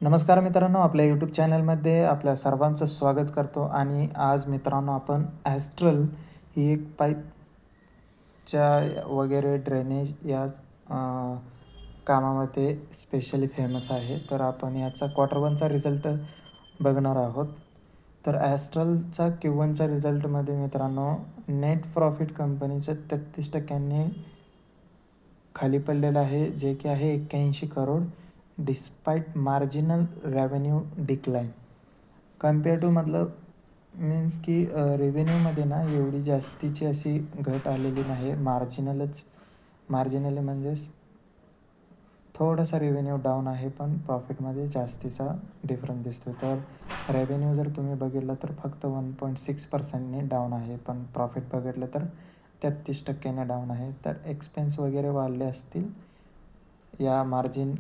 नमस्कार मित्रांनो, आपल्या यूट्यूब चॅनलमध्ये आपल्या सर्वांचं स्वागत करतो. आणि आज मित्रांनो आपण ॲस्ट्रल ही एक पाईपच्या वगैरे ड्रेनेज या कामामध्ये स्पेशली फेमस आहे. तर आपण याचा Q1चा रिझल्ट बघणार आहोत. तर ॲस्ट्रलचा Q1चा रिझल्टमध्ये मित्रांनो नेट प्रॉफिट कंपनीचं 33% खाली पडलेलं आहे, जे की आहे 81 crore despite marginal revenue decline compare to मतलब मीन्स की रेव्हेन्यूमध्ये ना एवढी जास्तीची अशी घट आलेली नाही. मार्जिनली म्हणजेच थोडासा रेव्हेन्यू डाऊन आहे, पण प्रॉफिटमध्ये जास्तीचा डिफरन्स दिसतो. तर रेव्हेन्यू जर तुम्ही बघितलं तर फक्त 1.6%ने डाऊन आहे, पण प्रॉफिट बघितलं तर 33%ने डाऊन आहे. तर एक्सपेन्स वगैरे वाढले असतील या मार्जिन